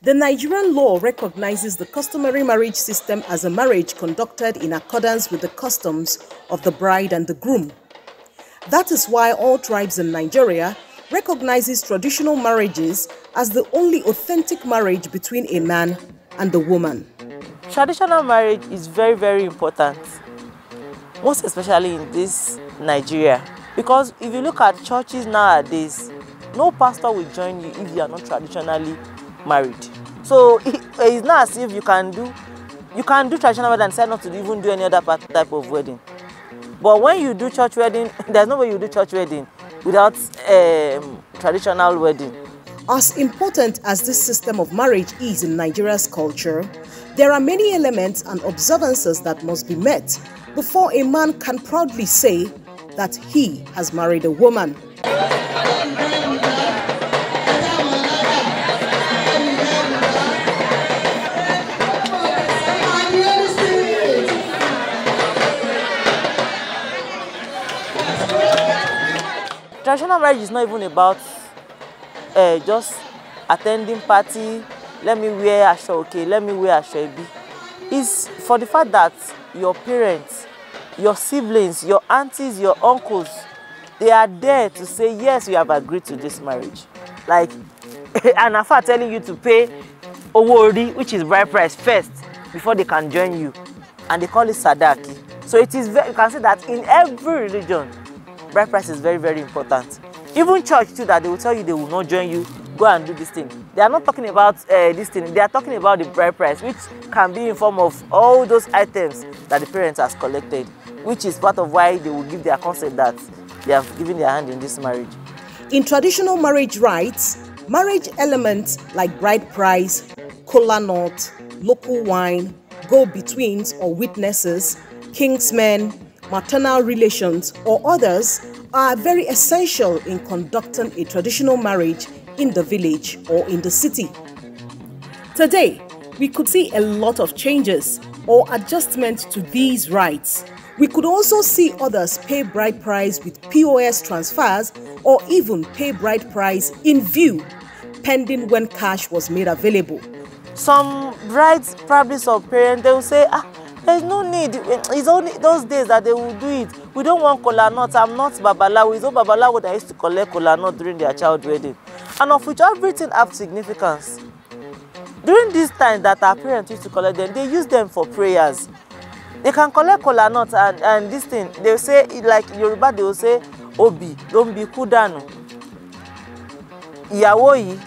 The Nigerian law recognizes the customary marriage system as a marriage conducted in accordance with the customs of the bride and the groom. That is why all tribes in Nigeria recognizes traditional marriages as the only authentic marriage between a man and a woman. Traditional marriage is very, very important, most especially in this Nigeria. Because if you look at churches nowadays, no pastor will join you if you are not traditionally married. So it's not as if you can do traditional wedding and decide not to even do any other type of wedding. But when you do church wedding, there's no way you do church wedding without traditional wedding. As important as this system of marriage is in Nigeria's culture, there are many elements and observances that must be met before a man can proudly say that he has married a woman. Traditional marriage is not even about just attending party, let me wear asho, okay, let me wear asho ebi. It's for the fact that your parents, your siblings, your aunties, your uncles, they are there to say, yes, we have agreed to this marriage. Like, and after telling you to pay owori, which is bride price, first, before they can join you. And they call it sadaki. So it is very, you can say that in every religion, bride price is very, very important. Even church too, that they will tell you they will not join you, go and do this thing. They are not talking about this thing, they are talking about the bride price, which can be in form of all those items that the parents has collected, which is part of why they will give their consent that they have given their hand in this marriage. In traditional marriage rites, marriage elements like bride price, kola nut, local wine, go-betweens or witnesses, kingsmen, maternal relations, or others are very essential in conducting a traditional marriage in the village or in the city. Today, we could see a lot of changes or adjustments to these rites. We could also see others pay bride price with POS transfers or even pay bride price in view, pending when cash was made available. Some brides, probably some parents, they will say, there's no need, it's only those days that they will do it. We don't want kola nut, I'm not babalawo. It's all babalawo that used to collect kola nut during their child wedding. And of which everything has significance. During this time that our parents used to collect them, they use them for prayers. They can collect kola nut and this thing, they will say, like Yoruba, they will say, Obi, don't be kudanu. Ìyàwó yìí,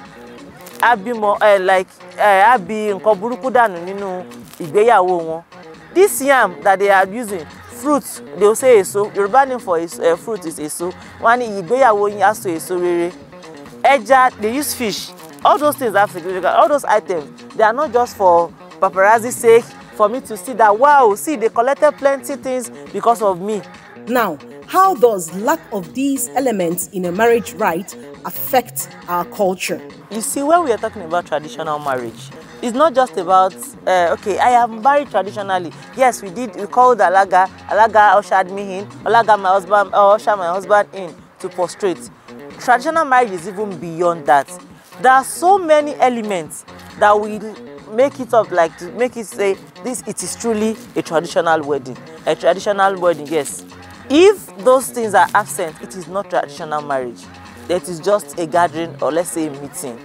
abimo, like, abi nǹkan burúkú dànù nínú ìgbéyàwó wọn. This yam that they are using, fruits, they will say eso. Yoruba name for fruit is eso. One ìgbéyàwó yín aso eso rere. Ẹja, they use fish. All those things have significance. All those items, they are not just for paparazzi's sake, for me to see that, wow, see, they collected plenty things because of me. Now, how does lack of these elements in a marriage rite affect our culture? You see, when we are talking about traditional marriage, it's not just about, okay, I am married traditionally. Yes, we called Alaga. Alaga ushered me in. Alaga, my husband, ushered my husband in to prostrate. Traditional marriage is even beyond that. There are so many elements that will make it up, like to make it say, it is truly a traditional wedding. A traditional wedding, yes. If those things are absent, it is not traditional marriage. It is just a gathering or let's say a meeting.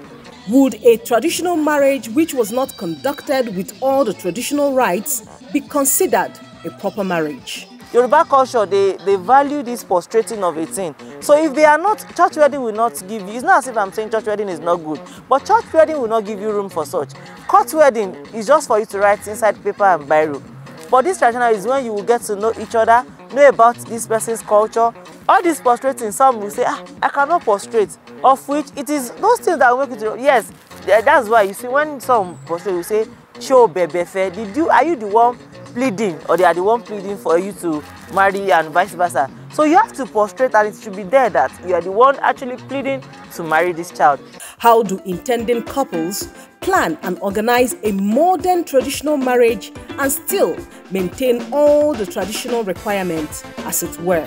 Would a traditional marriage which was not conducted with all the traditional rites be considered a proper marriage? Yoruba culture, they value this prostrating of a thing. So if they are not, church wedding will not give you, it's not as if I'm saying church wedding is not good, but church wedding will not give you room for such. Court wedding is just for you to write inside paper and biro. But this traditional is when you will get to know each other, know about this person's culture. All this prostrating, some will say, I cannot prostrate, of which it is those things that will make it, yes, that's why you see when some prostrate will say, show bebefe, are you the one pleading or they are the one pleading for you to marry and vice versa. So you have to prostrate and it should be there that you are the one actually pleading to marry this child. How do intending couples plan and organize a modern traditional marriage and still maintain all the traditional requirements as it were?